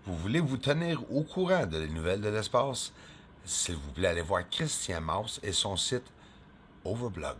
Vous voulez vous tenir au courant de les nouvelles de l'espace? S'il vous plaît, allez voir Christian Mauss et son site Overblog.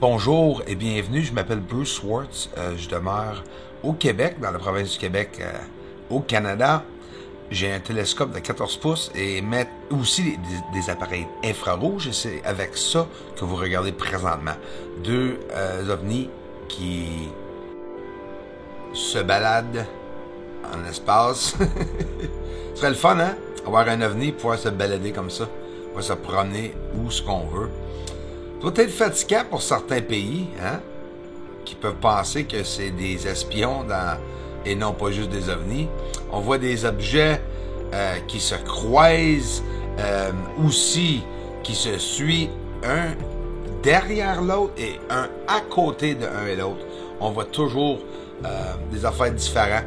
Bonjour et bienvenue, je m'appelle Bruce Swartz, je demeure au Québec, dans la province du Québec, au Canada. J'ai un télescope de 14 pouces et aussi des appareils infrarouges et c'est avec ça que vous regardez présentement. Deux ovnis qui se baladent en espace. Ce serait le fun, hein? Avoir un ovni, pouvoir se balader comme ça, pouvoir se promener où ce qu'on veut. Ça doit être fatigant pour certains pays, hein, qui peuvent penser que c'est des espions et non pas juste des ovnis. On voit des objets qui se croisent, aussi qui se suivent un derrière l'autre et un à côté de un et l'autre. On voit toujours des affaires différentes.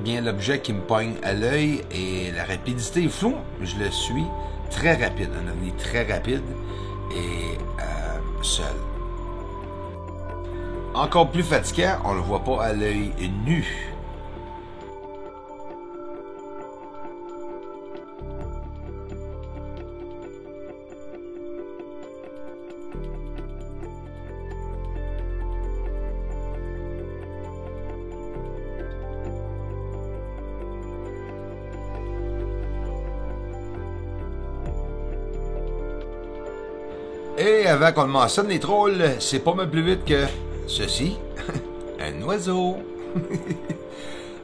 Bien, l'objet qui me pogne à l'œil et la rapidité est floue, je le suis. Très rapide, un ovni très rapide et seul. Encore plus fatigant, on le voit pas à l'œil nu. Et avant qu'on le mentionne, les trolls, c'est pas mal plus vite que ceci. Un oiseau.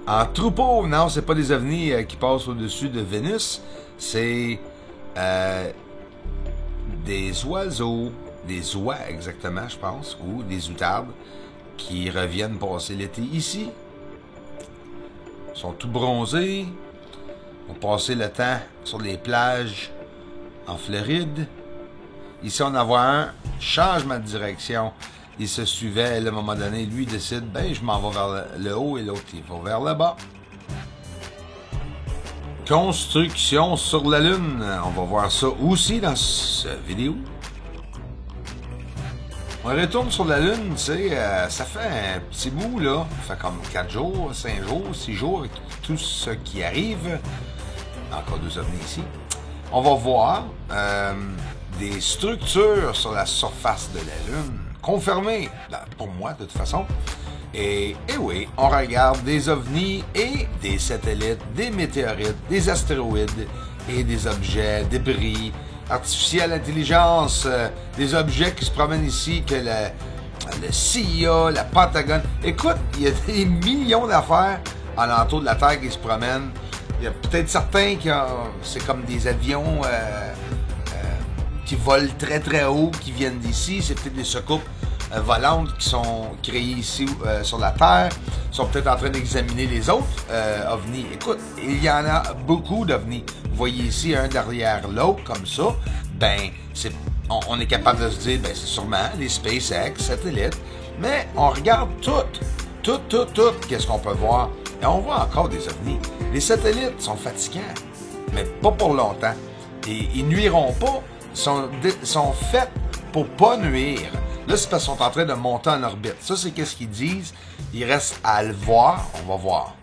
En troupeau, non, c'est pas des ovnis qui passent au-dessus de Vénus. C'est des oiseaux, des oies exactement, je pense, ou des outardes qui reviennent passer l'été ici. Ils sont tout bronzés. Ils ont passé le temps sur les plages en Floride. Ici, on en voit un, changement de direction. Il se suivait, et à un moment donné, lui décide, ben, je m'en vais vers le haut et l'autre, il va vers le bas. Construction sur la Lune. On va voir ça aussi dans cette vidéo. On retourne sur la Lune, tu sais, ça fait un petit bout, là. Ça fait comme 4 jours, 5 jours, 6 jours, avec tout ce qui arrive. Encore deux ovnis ici. On va voir des structures sur la surface de la Lune, confirmées, pour moi, de toute façon. Et oui, on regarde des ovnis et des satellites, des météorites, des astéroïdes et des objets, débris, artificielle intelligence, des objets qui se promènent ici, que le CIA, la Pentagone. Écoute, il y a des millions d'affaires alentour de la Terre qui se promènent. Il y a peut-être certains c'est comme des avions qui volent très très haut, qui viennent d'ici. C'est peut-être des soucoupes volantes qui sont créées ici sur la Terre. Ils sont peut-être en train d'examiner les autres ovnis. Écoute, il y en a beaucoup d'ovnis. Vous voyez ici un derrière l'autre, comme ça. Ben, on est capable de se dire, ben, c'est sûrement les SpaceX, satellites. Mais on regarde tout, qu'est-ce qu'on peut voir. Et on voit encore des ovnis. Les satellites sont fatigants, mais pas pour longtemps. Et ils nuiront pas. Ils sont faits pour pas nuire. Là, c'est parce qu'ils sont en train de monter en orbite. Ça, c'est qu'est-ce qu'ils disent. Il reste à le voir. On va voir.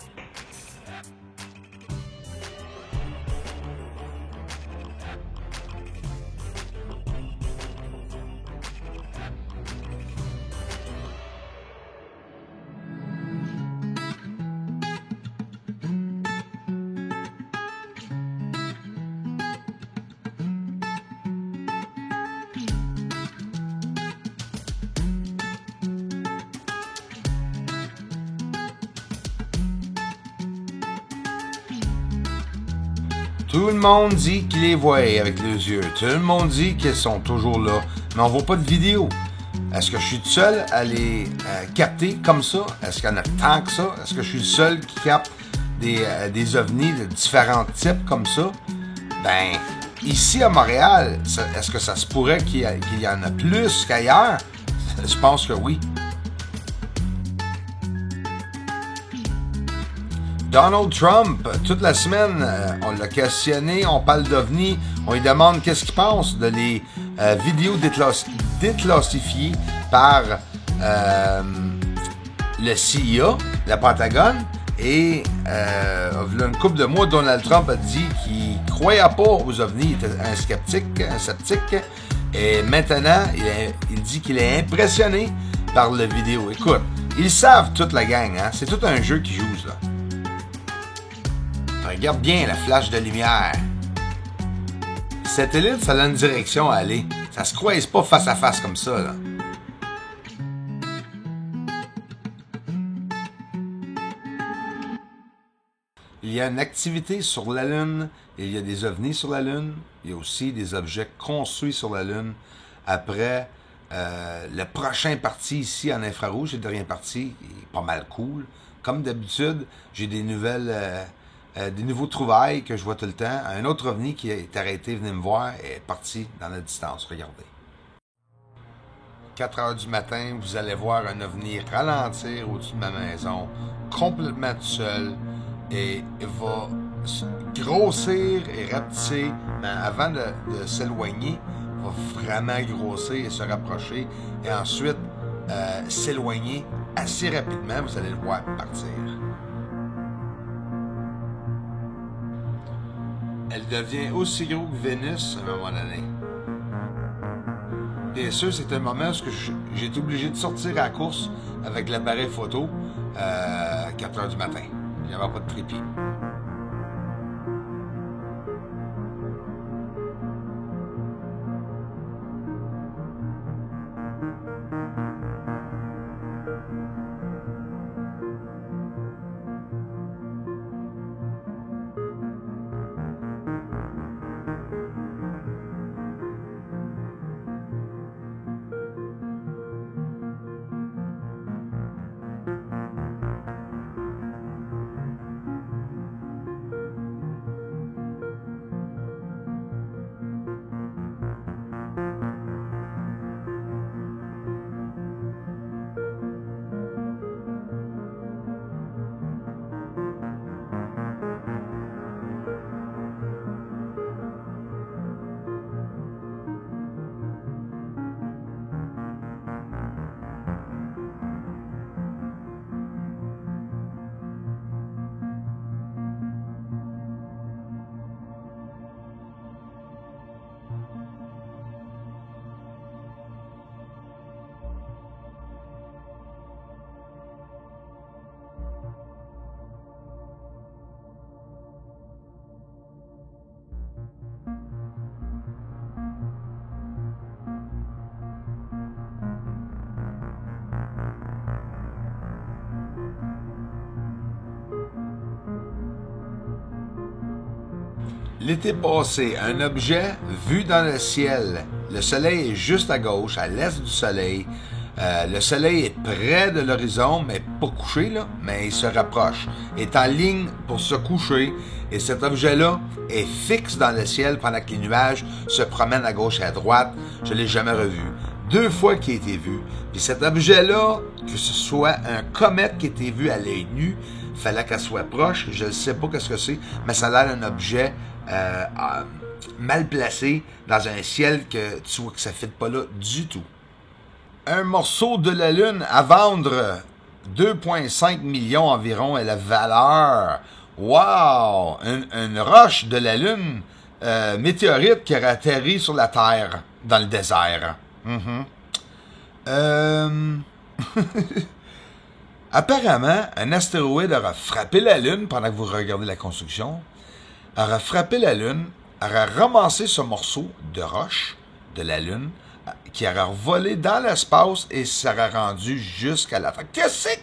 Tout le monde dit qu'il les voit avec les yeux. Tout le monde dit qu'ils sont toujours là. Mais on voit pas de vidéo. Est-ce que je suis tout seul à les capter comme ça? Est-ce qu'il y en a tant que ça? Est-ce que je suis le seul qui capte des ovnis de différents types comme ça? Ben, ici à Montréal, est-ce que ça se pourrait qu'il y en a plus qu'ailleurs? Je pense que oui. Donald Trump, toute la semaine, on l'a questionné, on parle d'OVNI, on lui demande qu'est-ce qu'il pense de les vidéos déclassifiées par le CIA, la Pentagone, et il y a une couple de mois, Donald Trump a dit qu'il ne croyait pas aux OVNI, il était un sceptique, et maintenant, il dit qu'il est impressionné par la vidéo. Écoute, ils savent toute la gang, hein? C'est tout un jeu qu'ils jouent, là. Regarde bien la flash de lumière. Le satellite, ça a une direction à aller. Ça se croise pas face à face comme ça, là. Il y a une activité sur la Lune, il y a des ovnis sur la Lune, il y a aussi des objets construits sur la Lune. Après, le prochain parti ici en infrarouge, le dernier parti, il est pas mal cool. Comme d'habitude, j'ai des nouvelles... des nouveaux trouvailles que je vois tout le temps. Un autre ovni qui est arrêté, venez me voir, est parti dans la distance. Regardez. 4 heures du matin, vous allez voir un ovni ralentir au-dessus de ma maison, complètement tout seul, et il va grossir et rapetisser, mais avant de s'éloigner, il va vraiment grossir et se rapprocher, et ensuite s'éloigner assez rapidement, vous allez le voir partir. Elle devient aussi gros que Vénus à un moment donné. Bien sûr, c'est un moment où j'ai été obligé de sortir à la course avec l'appareil photo à 4 heures du matin. Il n'y avait pas de trépied. L'été passé, un objet vu dans le ciel. Le soleil est juste à gauche, à l'est du soleil. Le soleil est près de l'horizon, mais pas couché, là, mais il se rapproche. Est en ligne pour se coucher. Et cet objet-là est fixe dans le ciel pendant que les nuages se promènent à gauche et à droite. Je ne l'ai jamais revu. 2 fois qu'il a été vu. Puis cet objet-là, que ce soit un comète qui a été vu à l'œil nu, fallait qu'elle soit proche. Je ne sais pas qu'est-ce que c'est, mais ça a l'air d'un objet mal placé dans un ciel que tu vois que ça ne fit pas là du tout. Un morceau de la Lune à vendre 2,5 millions environ est la valeur. Wow! Une roche de la Lune, météorite qui aurait atterri sur la Terre dans le désert. Apparemment, un astéroïde aura frappé la Lune pendant que vous regardez la construction, aura frappé la Lune, aura ramassé ce morceau de roche de la Lune, qui aura volé dans l'espace et s'aura rendu jusqu'à la Terre. Qu'est-ce que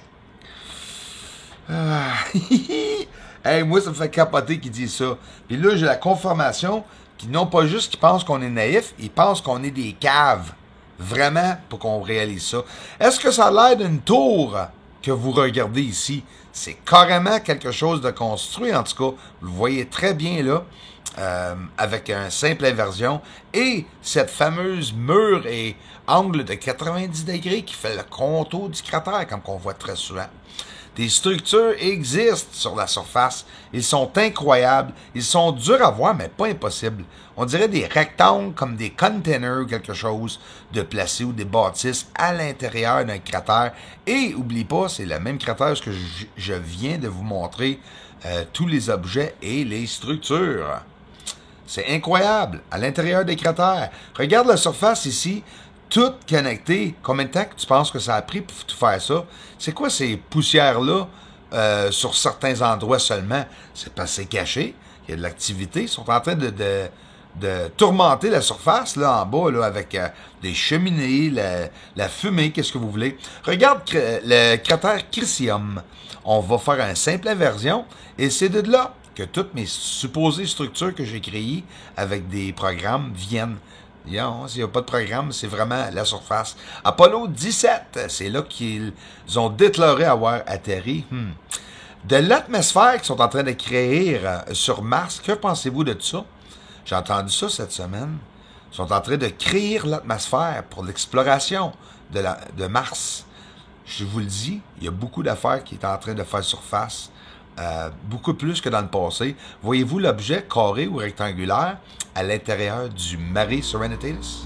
hey, moi, ça me fait capoter qu'ils disent ça. Puis là, j'ai la confirmation qu'ils n'ont pas juste qu'ils pensent qu'on est naïfs, ils pensent qu'on est des caves. Vraiment, pour qu'on réalise ça. Est-ce que ça a l'air d'une tour que vous regardez ici, c'est carrément quelque chose de construit, en tout cas. Vous le voyez très bien là, avec une simple inversion. Et cette fameuse mur et angle de 90 degrés qui fait le contour du cratère, comme on voit très souvent. Des structures existent sur la surface. Ils sont incroyables. Ils sont durs à voir, mais pas impossibles. On dirait des rectangles comme des containers ou quelque chose de placé ou des bâtisses à l'intérieur d'un cratère. Et, oublie pas, c'est le même cratère que je viens de vous montrer tous les objets et les structures. C'est incroyable, à l'intérieur des cratères. Regarde la surface ici. Tout connecté. Combien de temps que tu penses que ça a pris pour tout faire ça? C'est quoi ces poussières-là sur certains endroits seulement? C'est parce que c'est caché. Il y a de l'activité. Ils sont en train de tourmenter la surface là en bas là, avec des cheminées, la fumée, qu'est-ce que vous voulez. Regarde le cratère Crisium. On va faire une simple inversion et c'est de là que toutes mes supposées structures que j'ai créées avec des programmes viennent. Non, s'il n'y a pas de programme, c'est vraiment la surface. Apollo 17, c'est là qu'ils ont déclaré avoir atterri. De l'atmosphère qu'ils sont en train de créer sur Mars, que pensez-vous de ça? J'ai entendu ça cette semaine. Ils sont en train de créer l'atmosphère pour l'exploration de Mars. Je vous le dis, il y a beaucoup d'affaires qui sont en train de faire surface. Beaucoup plus que dans le passé. Voyez-vous l'objet carré ou rectangulaire à l'intérieur du Mare Serenitatis?